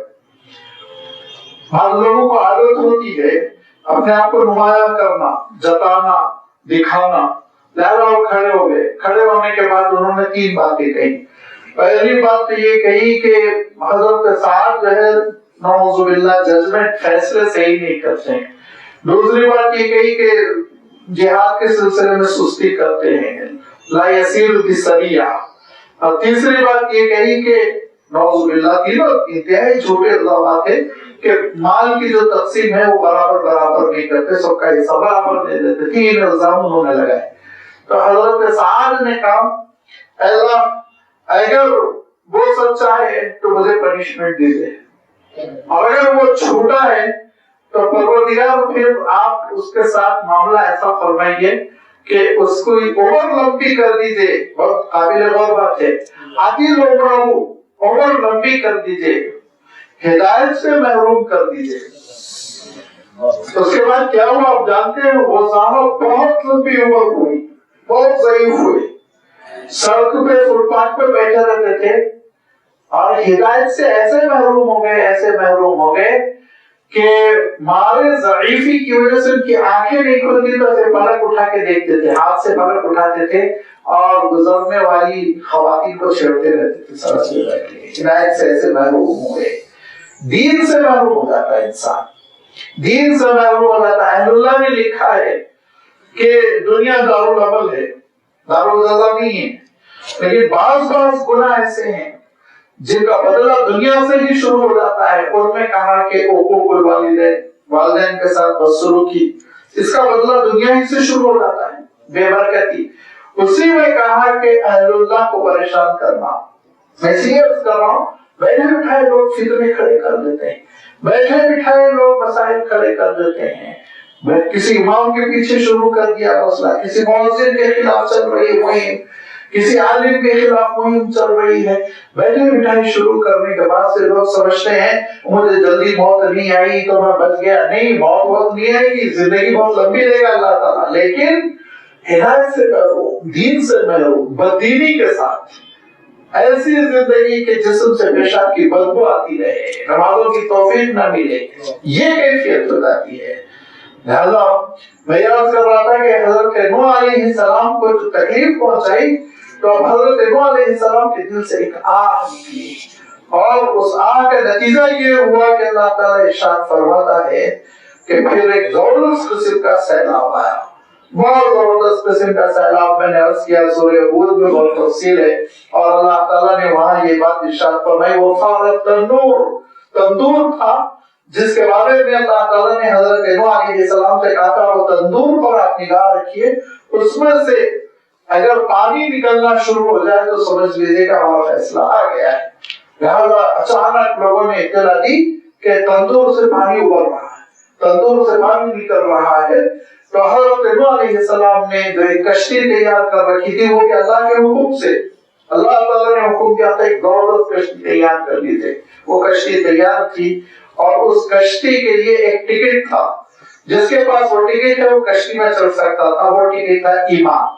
[SPEAKER 1] بعض لوگوں کو عادت ہوتی ہے اپنے آپ کو نمایاں کرنا، جتانا، دکھانا. لہذا وہ کھڑے ہو گئے. کھڑے ہونے کے بعد انہوں نے 3 باتیں کہی. پہلی بات تو یہ کہی کہ حضرت سعد جو ہے نعوذ باللہ ججمنٹ فیصلے صحیح نہیں کرتے ہیں. دوسری بات یہ کہی کہ جہاد کے سلسلے میں سستی کرتے ہیں، لا یسیر بالسریہ. اور تیسری بات یہ کہی کہ نعوذ باللہ تینوں انتہائی چھوٹے الزامات ہیں کہ مال کی جو تقسیم ہے وہ برابر نہیں کرتے، سب کا حصہ برابر دے دیتے. 3 الزام انہوں نے لگائے. تو حضرت سعد نے کہا اللہ اگر وہ سچا ہے تو مجھے پنشمنٹ دے دے، اور اگر وہ جھوٹا ہے تو پروردگار پھر آپ اس کے ساتھ معاملہ ایسا فرمائیے کہ اس کو عمر لمبی کر دیجئے. بہت قابل غور بات ہے. عادل عمر لمبی کر دیجئے، ہدایت سے محروم کر دیجئے. اس کے بعد کیا ہوا آپ جانتے ہیں؟ وہ صاحب بہت لمبی عمر ہوئی، بہت ضعیف ہوئی، سڑک پہ فٹ پاتھ پہ بیٹھے رہتے تھے اور ہدایت سے ایسے محروم ہو گئے کہ مارے ضعیفی کی وجہ سے ان کی آنکھیں نہیں کھلتی تو اسے پلک اٹھا کے دیکھتے تھے، ہاتھ سے پلک اٹھاتے تھے اور گزرنے والی خواتین کو چھیڑتے رہتے تھے سڑک پہ بیٹھ کے. ہدایت سے ایسے محروم ہو گئے. دین سے محروم ہو جاتا ہے انسان، دین سے محروم ہو جاتا ہے. اہل اللہ نے لکھا ہے کہ دنیا دارالعمل ہے، دارالجزا نہیں ہے. لیکن بعض گناہ ایسے ہیں جن کا بدلہ دنیا سے ہی شروع ہو جاتا ہے. ان میں کہا کہ حقوق الوالدین، والدین کے ساتھ بدسلوکی، اس کا بدلہ دنیا ہی سے شروع ہو جاتا ہے، بے برکتی. اسی میں کہا کہ اہل اللہ کو پریشان کرنا. میں سیریس کر رہا ہوں، بیٹھے بٹھائے لوگ فتنے کھڑے کر دیتے ہیں، بیٹھے بٹھائے لوگ مسائل کھڑے کر دیتے ہیں. کسی امام کے پیچھے شروع کر دیا مسئلہ، کسی مؤذن کے خلاف چل رہی ہے مہم، کسی عالم کے خلاف مہم چل رہی ہے. بیٹھے بٹھائے شروع کرنے کے بعد سے لوگ سمجھتے ہیں مجھے جلدی موت نہیں آئی تو میں بچ گیا. نہیں، موت وقت نہیں آئے گی، زندگی بہت لمبی دے گا اللہ تعالیٰ. لیکن ہدایت سے محروم، دین سے محروم، بددینی کے ساتھ ایسی زندگی کے جسم سے پیشاب کی بدبو آتی رہے، نمازوں کی توفیق نہ ملے، یہ کیفیت ہو جاتی ہے. لہذا میں یاد کر رہا تھا کہ حضرت نوح علیہ السلام کو جو تکلیف پہنچائی تو اب حضرت نوح علیہ السلام کے دل سے ایک آہ نکلی، اور اس آہ کا نتیجہ یہ ہوا کہ اللہ تعالیٰ ارشاد فرماتا ہے کہ پھر ایک زبردست قسم کا سیلاب آیا. بہت زبردست قسم کا سیلاب میں نے عرض کیا سورہ ہود میں بہت تفصیل ہے، اور اللہ تعالیٰ نے وہاں یہ بات ارشاد فرمائی وہ فارت تنور، تندور تھا جس کے بارے میں اللہ تعالیٰ نے حضرت نوح علیہ السلام سے کہا تھا وہ تندور پر آپ نگاہ رکھیے، اس میں سے اگر پانی نکلنا شروع ہو جائے تو سمجھ لیجیے کہ ہمارا فیصلہ آ گیا ہے۔ لہٰذا اچانک لوگوں نے اطلاع دی کہ تندور سے پانی ابل رہا ہے، تندور سے پانی نکل رہا ہے۔ تو حضرت نوح علیہ السلام نے جو ایک کشتی تیار کر رکھی تھی وہ کہ اللہ کے حکم سے اللہ تعالیٰ نے حکم کیا تھا ایک زبردست کشتی تیار کر لی تھی، وہ کشتی تیار تھی اور اس کشتی کے لیے ایک ٹکٹ تھا، جس کے پاس وہ ٹکٹ ہے وہ کشتی میں چل سکتا تھا، وہ ٹکٹ تھا ایمان۔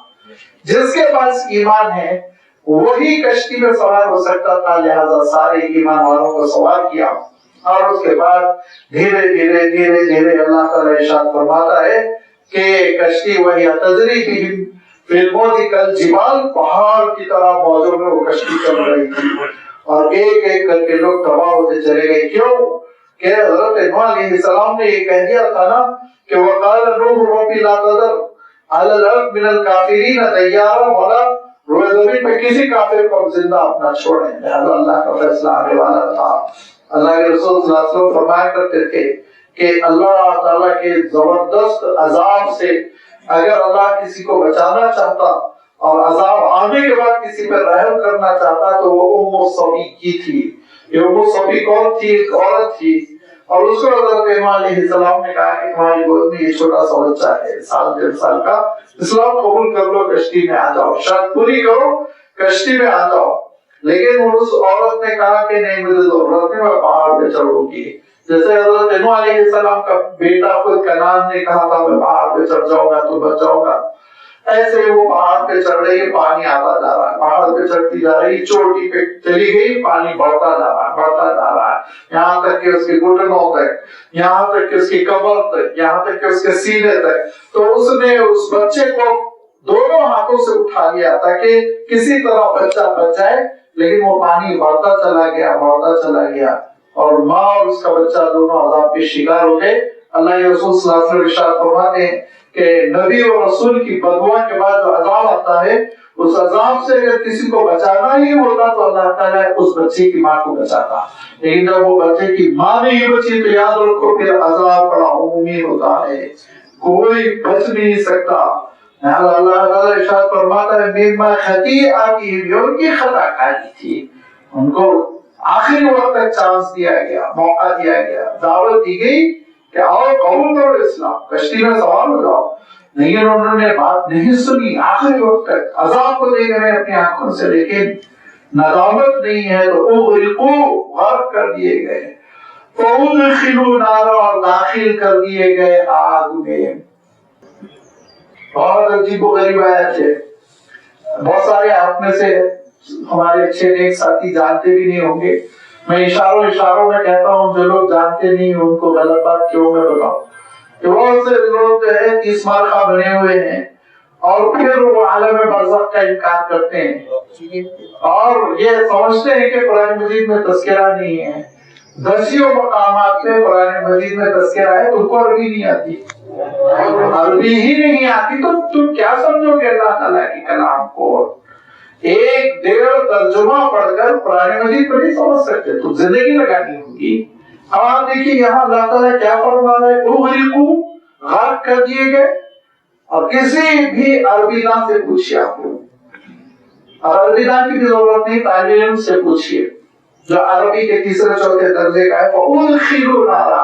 [SPEAKER 1] جس کے پاس ایمان ہے وہی کشتی میں سوار ہو سکتا تھا، لہذا سارے ایمان والوں کو سوار کیا، اور اس کے بعد دھیرے دھیرے دھیرے دھیرے اللہ تعالیٰ ارشاد فرماتا ہے کہ کشتی وہی تجری بہم فی الموج کالجبال، پہاڑ کی طرح موجوں میں وہ کشتی چل رہی تھی، اور ایک ایک کر کے لوگ تباہ ہوتے چلے گئے۔ کیوں کہ حضرت نوح علیہ السلام نے یہ کہہ دیا تھا نا کہ وقال نوح رب لا تذر علی الارض من الکافرین دیارا، مولا روئے زمین میں کسی کافر کو زندہ اپنا چھوڑیں، لہذا اللہ کا فیصلہ آنے والا تھا۔ اللہ کے رسول صلی اللہ علیہ وسلم فرمایا کرتے تھے کہ اللہ تعالیٰ کے زبردست عذاب سے اگر اللہ کسی کو بچانا چاہتا اور عذاب آنے کے بعد کسی پر رحم کرنا چاہتا تو وہ ام الصبی کی تھی۔ یہ ام الصبی کون تھی؟ ایک عورت تھی، اور اس کو حضرت نوح علیہ السلام نے کہا کہ تمہاری گود میں یہ چھوٹا سا بچہ ہے 1.5 سال کا، اسلام قبول کر لو، کشتی میں آ جاؤ، شرط پوری کرو، کشتی میں آ جاؤ۔ لیکن اس عورت نے کہا کہ نہیں مجھے ضرورت نہیں، میں پہاڑ پہ چڑھوں گی، جیسے حضرت نوح علیہ السلام کا بیٹا خود کنعان نے کہا تھا میں پہاڑ پہ چڑھ جاؤں گا تو بچ جاؤں گا، ایسے وہ پہاڑ پہ چڑھ رہی ہے، پانی آتا جا رہا ہے، پہاڑ پہ چڑھتی جا رہی، چوٹی پہ چلی گئی، پانی بڑھتا جا رہا ہے، بڑھتا جا رہا ہے، یہاں تک کہ اس کے گھٹنوں تک، یہاں تک کہ اس کی کمر تک، یہاں تک کہ اس کے سینے تک۔ تو اس نے اس بچے کو دونوں ہاتھوں سے اٹھا لیا تاکہ کسی طرح بچہ بچ جائے، لیکن وہ پانی بڑھتا چلا گیا، بڑھتا چلا گیا، اور ماں اور اس کا بچہ دونوں عذاب کے شکار ہو گئے۔ اللہ کے رسول صلی اللہ علیہ وسلم ارشاد فرماتے ہیں کہ نبی اور رسول کی بددعا کے بعد جو عذاب آتا ہے، اس عذاب سے اگر کسی کو بچانا ہی ہوتا تو اللہ تعالیٰ اس بچے کی ماں کو بچاتا، لیکن جب وہ بچے کی ماں نہیں بچی تو یاد رکھو پھر عذاب بڑا عمومی ہوتا ہے، کوئی بچ نہیں سکتا۔ اللہ تعالیٰ ارشاد فرماتا ہے مما خطیئاتہم، یہ ان کی خطا کاری تھی، ان کو آخری وقت تک چانس دیا گیا، موقع دیا گیا، دعوت دی گئی کہ آؤ قبول کرو اسلام، کشتی میں سوار ہو جاؤ، لیکن انہوں نے بات نہیں سنی، آخری وقت تک عذاب کو دیکھ رہے اپنی آنکھوں سے، لیکن ندامت نہیں ہے تو اغرقوا، غرق کر دیے گئے، فادخلوا نارا، اور داخل کر دیے گئے آگ میں۔ بہت عجیب و غریب آیت ہے، بہت سارے آپ میں سے ہمارے اچھے نیک ساتھی جانتے بھی نہیں ہوں گے، میں اشاروں میں کہتا ہوں جو لوگ جانتے نہیں ان کو غلط بات کیوں میں بتاؤں کہ بہت سے لوگ جو ہے 30 مارکہ بنے ہوئے ہیں اور پھر وہ عالم برزخ کا انکار کرتے ہیں اور یہ سمجھتے ہیں کہ قرآن مجید میں تذکرہ نہیں ہے۔ دسیوں مقامات میں قرآن مجید میں تذکرہ ہے، تم کو عربی نہیں آتی، عربی ہی نہیں آتی تو تم کیا سمجھو گے اللہ تعالیٰ کی کلام کو؟ 1.5 ترجمہ پڑھ کر قرآن مجید کو نہیں سمجھ سکتے، تو زندگی لگانی ہوگی۔ اب آپ دیکھیے یہاں اللہ تعالیٰ کیا فرما رہا ہے، اغرقوا، غرق کر دیے گئے، اور کسی بھی عربی دان سے پوچھیے آپ لوگ، اور عربی دان کی بھی ضرورت نہیں، طالب علم سے پوچھیے جو عربی کے 3.-4 درجے کا ہے، فادخلوا نارا،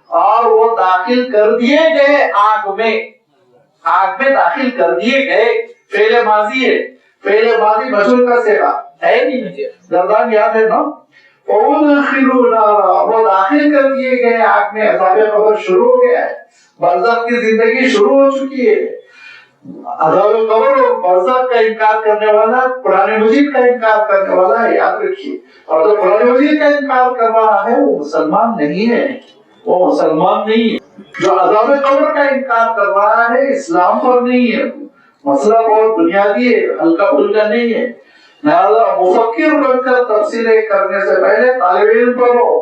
[SPEAKER 1] اور وہ داخل کر دیے گئے آگ میں، آگ میں داخل کر دیے گئے، فعل ماضی ہے، فعل ماضی مجھول کا صیغہ ہے نہیں، گردان یاد ہے نا، فادخلوا نارا، وہ داخل کر دیے گئے آگ میں، عذاب قبر شروع ہو گیا ہے، برزخ کی زندگی شروع ہو چکی ہے۔ عذاب قبر اور برزخ کا انکار کرنے والا قرآن مجید کا انکار کرنے والا ہے، یاد رکھیے، اور جو قرآن مجید کا انکار کر رہا ہے وہ مسلمان نہیں ہے، وہ مسلمان نہیں ہے۔ جو عذاب قبر کا انکار کر رہا ہے اسلام پر نہیں ہے، مسئلہ بہت بنیادی ہے، ہلکا پھلکا نہیں ہے۔ لہذا مفکر بن کر تفسیریں کرنے سے پہلے طالب علم بنو،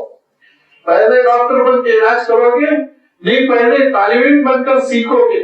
[SPEAKER 1] پہلے ڈاکٹر بن کے علاج کرو گے نہیں، پہلے طالب علم بن کر سیکھو گے،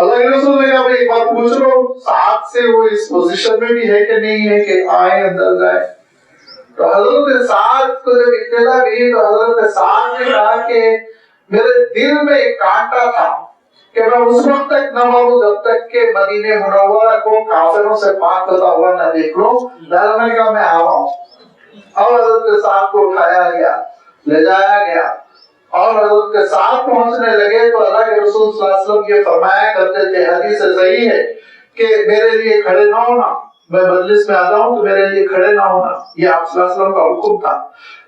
[SPEAKER 1] اللہ کے رسول نے کہا بھائی ایک بار پوچھ لو سعد سے وہ اس پوزیشن میں بھی ہے کہ نہیں ہے کہ آئیں اندر جائیں. تو حضرت سعد کو جب اطلاع ملی تو حضرت سعد نے کہا کہ میرے دل میں ایک کانٹا تھا کہ میں اس وقت تک نہ مروں جب تک کہ مدینہ منورہ کو کافروں سے پاک ہوتا ہوا نہ دیکھ لوں. میں نے کہا میں آ رہا ہوں. اور حضرت سعد کو اٹھایا گیا, لے جایا گیا, اور حضرت کے ساتھ پہنچنے لگے تو اللہ کے رسول صلی اللہ علیہ وسلم یہ فرمایا کرتے تھے, حدیث صحیح ہے, کہ میرے لیے کھڑے نہ ہونا, میں مجلس میں آتا ہوں تو میرے لیے کھڑے نہ ہونا, یہ آپ صلی اللہ علیہ وسلم کا حکم تھا.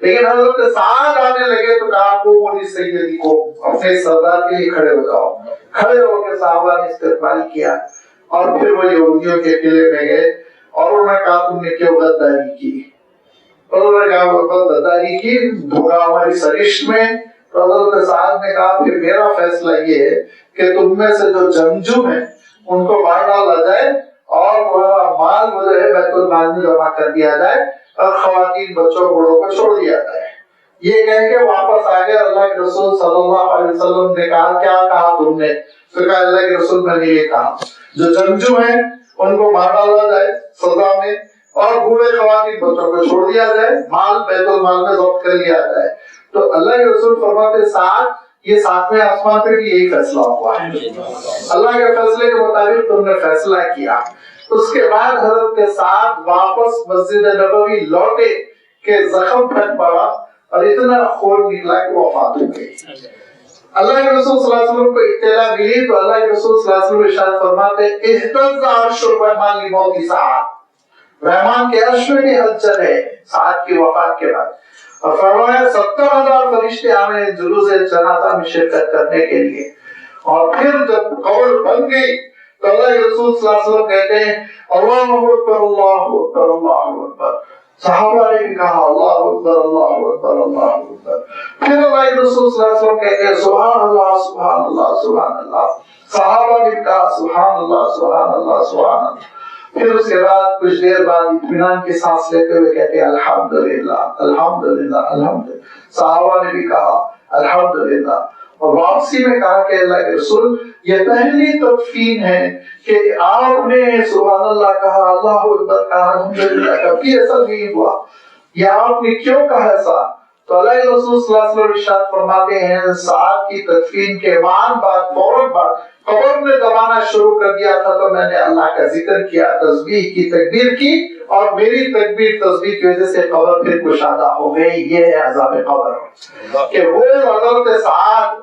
[SPEAKER 1] لیکن حضرت سعد آنے لگے تو کہا قوموا سیدی کو, اپنے سردار کے لیے کھڑے ہو جاؤ. کھڑے ہو کے صحابہ نے استقبال کیا, اور پھر وہ یہودیوں کے قلعے میں گئے اور انہوں نے کہا تم نے کیوں غداری کی, اور انہوں نے کہا وہ غداری کی دھوکہ ہماری سرشت میں. تو حضرت سعد نے کہا کہ میرا فیصلہ یہ ہے کہ تم میں سے جو جنگجو ہیں ان کو مار ڈالا جائے اور تمہارا مال جو ہے بیت المال میں جمع کر دیا جائے اور خواتین بچوں بوڑھوں کو چھوڑ دیا جائے. یہ کہہ کے واپس آ گئے. اللہ کے رسول صلی اللہ علیہ وسلم نے کہا کیا کہا تم نے؟ تو کہا اللہ کے رسول میں نے یہ کہا جو جنگجو ہیں ان کو مار ڈالا جائے سزا میں, اور بوڑھے خواتین بچوں کو چھوڑ دیا جائے, مال بیت المال میں ضبط کر لیا جائے. تو اللہ کے رسول فرماتے ساتھ یہ ساتویں آسمان پہ بھی یہی فیصلہ ہوا ہے. اللہ کے فیصلے کے مطابق تم نے فیصلہ کیا. اس کے بعد حضرت کے ساتھ واپس مسجد نبوی لوٹے کہ زخم پھٹ پڑا اور اتنا خون نکلا کہ وفات ہو گئی. اللہ کے رسول صلی اللہ علیہ وسلم کو اطلاع ملی تو اللہ کے رسول صلی اللہ علیہ وسلم ارشاد فرماتے اهتز عرش الرحمن لموت سعد, رحمان کے عرش میں بھی ہلچل ہے سعد کی وفات کے بعد. اور فرمایا 70,000 فرشتے آئے جلوس جنازہ میں شرکت کرنے کے لیے. اور پھر جب قبر بن گئی تو اللہ کے رسول صلی اللہ علیہ وسلم کہتے ہیں اللہ اکبر اللہ اکبر اللہ اکبر. صحابہ نے بھی کہا اللہ اکبر اللہ اکبر اللہ اکبر. پھر اللہ کے رسول صلی اللہ علیہ وسلم کہتے ہیں سبحان اللہ سبحان اللہ سبحان اللہ. صحابہ نے بھی کہا سبحان اللہ سبحان اللہ سبحان اللہ. پھر اس کے بعد کچھ دیر بعد اطمینان کی سانس لیتے ہوئے کہتے ہیں الحمدللہ الحمدللہ الحمدللہ. صحابہ نے بھی کہا الحمدللہ. اور واپسی میں کہا کہ اللہ کے رسول یہ پہلی تدفین ہے کہ آپ نے سبحان اللہ کہا اللہ اکبر کہا الحمدللہ, کبھی ایسا نہیں ہوا, یہ آپ نے کیوں کہا ایسا؟ تو اللہ کے رسول صلی اللہ علیہ وسلم ارشاد فرماتے ہیں سعد کی تدفین کے بعد فوراً بعد قبر میں دبانا شروع کر دیا تھا تو میں نے اللہ کا ذکر کیا, تسبیح کی, تکبیر کی, اور میری تکبیر تسبیح کی وجہ سے قبر پھر کشادہ ہو گئی. یہ ہے عذاب قبر کہ وہ حضرت سعد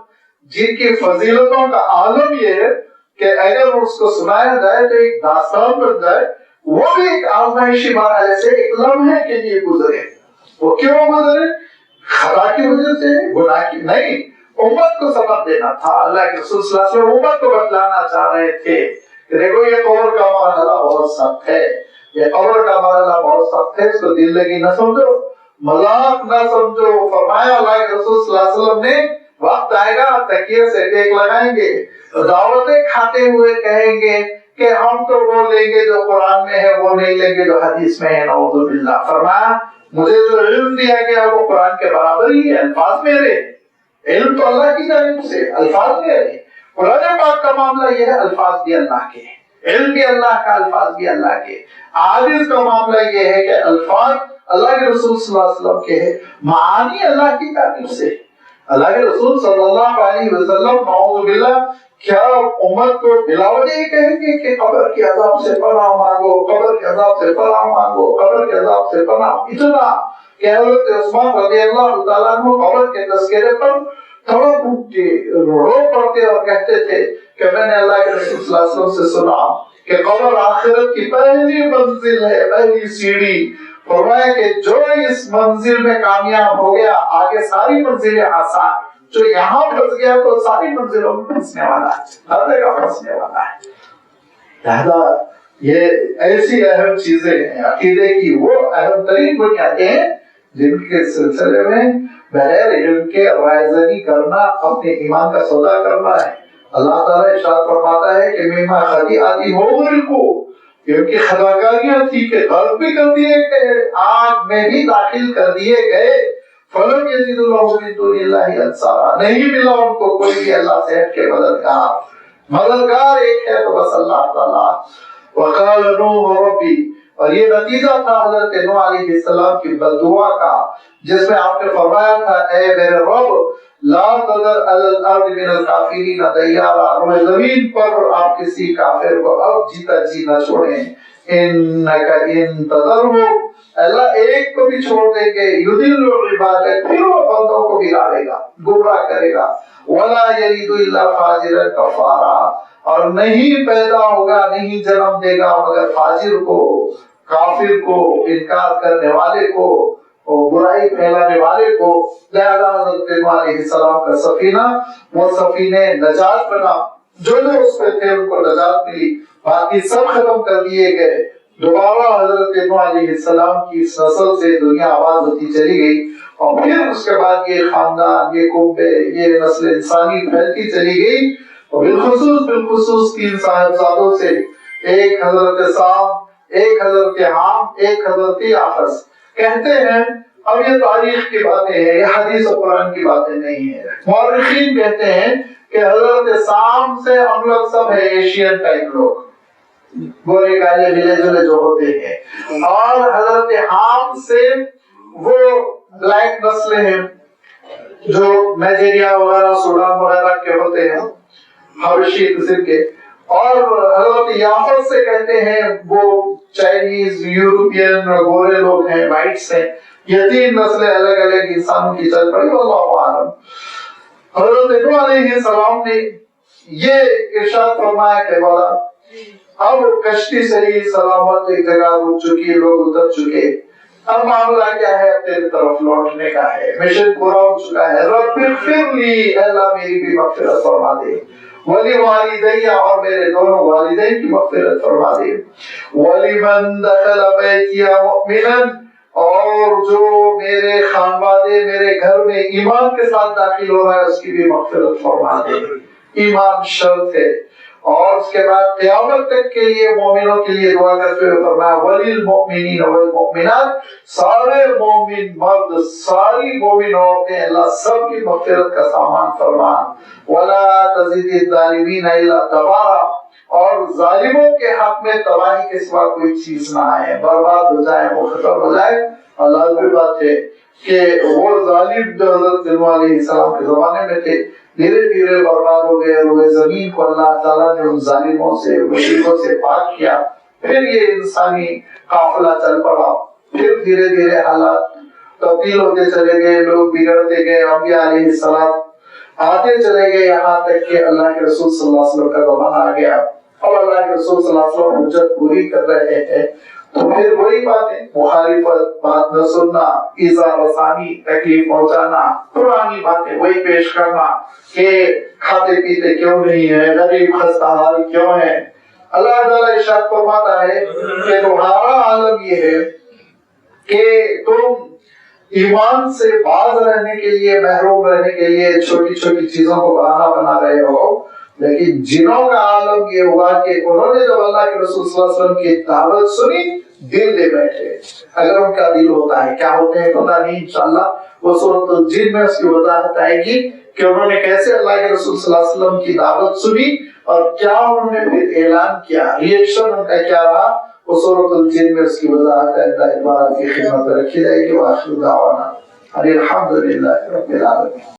[SPEAKER 1] جن کی فضیلتوں کا عالم یہ ہے کہ اگر اس کو سنایا جائے تو ایک داستان بن جائے. وہ بھی ایک آزمائشی مرحلے سے ایک لمحے کے لیے گزرے. وہ کیوں گزرے؟ خطا کی وجہ سے, گناہ کی نہیں, امت کو سبق دینا تھا. اللہ کے رسول صلی اللہ علیہ وسلم امت کو بتلانا چاہ رہے تھے کہ دیکھو یہ قبر کا مرحلہ بہت سخت ہے, یہ قبر کا مرحلہ بہت سخت ہے, اس کو دل لگی نہ سمجھو, مذاق نہ سمجھو. فرمایا اللہ کے رسول صلی اللہ علیہ وسلم نے وقت آئے گا تکیے سے ٹیک لگائیں گے, دعوتیں کھاتے ہوئے کہیں گے کہ ہم تو وہ لیں گے جو قرآن میں ہے, وہ نہیں لیں گے جو حدیث میں ہے. نعوذ باللہ. فرمایا مجھے جو علم دیا گیا وہ قرآن کے برابر ہی ہے, الفاظ میرے, علم تو اللہ کی جانب سے, الفاظ میرے. قرآن پاک کا معاملہ یہ ہے الفاظ بھی اللہ کے, علم بھی اللہ کا, الفاظ بھی اللہ کے. حدیث کا معاملہ یہ ہے کہ الفاظ اللہ کے رسول صلی اللہ علیہ وسلم کے ہے, معانی اللہ کی جانب سے. اللہ کے رسول صلی اللہ علیہ وسلم نعوذ باللہ کیا امت کو بلا وجہ یہ کہیں گے کہ قبر کے عذاب سے پناہ مانگو, قبر کے عذاب سے پناہ مانگو, قبر کے عذاب سے پناہ. اتنا کہ حضرت عثمان رضی اللہ تعالیٰ عنہ قبر کے تذکرے پر تڑپ اٹھتے, رو پڑتے اور کہتے تھے کہ میں نے اللہ کے رسول صلی اللہ علیہ وسلم سے سنا کہ قبر آخرت کی پہلی منزل ہے, پہلی سیڑھی. فرمایا کہ جو اس منزل میں کامیاب ہو گیا آگے ساری منزلیں آسان, جو یہاں پھنس گیا تو ساری منزلوں میں پھنسنے والا ہے, ہر جگہ پھنسنے والا ہے. لہذا یہ ایسی اہم چیزیں ہیں عقیدے کی, وہ اہم ترین بنیادیں ہیں جن کے سلسلے میں بغیر علم کے رائے زنی کرنا اپنے ایمان کا سودا کرنا ہے. اللہ تعالیٰ ارشاد فرماتا ہے کہ مما خطیئاتہم اغرقوا, ان کی خطاکاریاں تھی کہ غرق بھی کر دیے گئے, آگ میں بھی داخل کر دیے گئے. فلم یجدوا لہم من دون اللہ انصارا, نہیں ملا ان کو کوئی بھی اللہ سے ہٹ کے مددگار. مددگار ایک ہے تو بس اللہ تعالیٰ. وقال نوح ربی، اور یہ نتیجہ تھا حضرت نوح علیہ السلام کی بددعا کا، جس میں آپ نے فرمایا تھا اے میرے رب لا تذر علی الارض من الکافرین دیارا، روئے زمین پر آپ کسی کافر کو اب جیتا جی نہ چھوڑیں. انک ان تذرہم، اللہ ایک کو بھی چھوڑ دیں گے، یضل عبادک، پھر وہ بندوں کو بگاڑے گا، گمراہ کرے گا. ولا یلد الا فاجرا کفارا، اور نہیں پیدا ہوگا، نہیں جنم دے گا مگر فاجر کو، کافر کو، انکار کرنے والے کو، اور برائی پھیلانے والے کو. لہذا حضرت نوح علیہ السلام کا سفینہ وہ سفینہ نجات بنا، جو جو اس میں تھے ان کو نجات ملی، باقی سب ختم کر دیے گئے. دوبارہ حضرت نوح علیہ السلام کی اس نسل سے دنیا آباد ہوتی چلی گئی، اور پھر اس کے بعد یہ خاندان، یہ کنبے، یہ نسل انسانی پھیلتی چلی گئی. اور بالخصوص 3 صاحبزادوں سے، ایک حضرت سام، ایک حضرت حام، ایک حضرت یافس. کہتے ہیں، اب یہ تاریخ کی باتیں ہیں، یہ حدیث و قرآن کی باتیں نہیں ہیں. مورخین کہتے ہیں کہ حضرت سام سے ہم لوگ سب ہیں ایشین ٹائپ لوگ، گورے کالے ملے جلے جو ہوتے ہیں، اور حضرت حام سے وہ بلیک نسلیں ہیں جو نائجیریا وغیرہ، سوڈان وغیرہ کے ہوتے ہیں، حبشی قسم کے. اور حضرت یافت سے کہتے ہیں وہ چائنیز، یورپین گورے لوگ ہیں، وائٹس ہیں. یہ 3 نسلیں الگ الگ انسانوں کی چل پڑی، واللہ اعلم. حضرت نوح علیہ السلام نے یہ ارشاد فرمایا کہ بولا اب کشتی صحیح سلامت ایک جگہ رک چکی، لوگ اتر چکے، اب معاملہ کیا ہے؟ تیری طرف لوٹنے کا ہے، مشن پورا ہو چکا ہے. رب اغفر لی، اللہ میری بھی مغفرت فرما دے، ولی والدی، اور میرے دونوں والدین کی مغفرت فرما دے، ولمن دخل بیتی مؤمنا، اور جو میرے خانوادے، میرے گھر میں ایمان کے ساتھ داخل ہو رہا ہے اس کی بھی مغفرت فرما دے. ایمان شرط ہے. اور اس کے بعد قیامت تک کے لیے مومنوں کے لیے دعا کرتے ہوئے فرمایا وللمؤمنین والمؤمنات، سارے مومن مرد، ساری مومن عورتیں اللہ سب کی مغفرت کا سامان فرما. ولا تزد الظالمین الا تبارا، اور ظالموں کے حق میں تباہی کے سوا کوئی چیز نہ آئے، برباد ہو جائے، وہ ختم ہو جائے. اور لازمی بات ہے کہ وہ ظالم جو حضرت نوح علیہ السلام کے زمانے میں تھے دھیرے دھیرے برباد ہو گئے. روئے زمین کو اللہ تعالیٰ نے ان ظالموں سے، مشرکوں سے پاک کیا. پھر یہ انسانی قافلہ چل پڑا، پھر دھیرے دھیرے حالات تبدیل ہوتے چلے گئے، لوگ بگڑتے گئے، انبیاء علیہ السلام آتے چلے گئے، یہاں تک کہ اللہ کے رسول صلی اللہ علیہ وسلم کا زمانہ آ گیا. اب اللہ کے رسول صلی اللہ علیہ وسلم حجت پوری کر رہے ہیں، تو پھر وہی باتیں، مخالفت، بات نہ سننا، ایذا رسانی، تکلیف پہنچانا، پرانی باتیں وہی پیش کرنا کہ کھاتے پیتے کیوں نہیں ہے، غریب خستہ حال کیوں ہے. اللہ تعالیٰ ارشاد فرماتا ہے کہ تمہارا عالم یہ ہے کہ تم ایمان سے باز رہنے کے لیے، محروم رہنے کے لیے چھوٹی چھوٹی چیزوں کو بہانہ بنا رہے ہو. لیکن جنوں کا عالم یہ ہوا کہ انہوں نے جب اللہ کے رسول صلی اللہ علیہ وسلم کی دعوت سنی، دل دے بیٹھے. اگر ان کا دل ہوتا ہے، کیا ہوتے ہیں پتہ نہیں، انشاءاللہ وہ سورۃ الجن میں اس کی وضاحت آئے گی کہ انہوں نے کیسے اللہ کے رسول صلی اللہ علیہ وسلم کی دعوت سنی اور کیا انہوں نے پھر اعلان کیا، ریئیکشن ان کا کیا رہا. وہ سورۃ الجن میں اس کی وضاحت ہے، کی خدمت میں رکھی جائے گی. وآخر دعوانا الحمدللہ رب العالمین.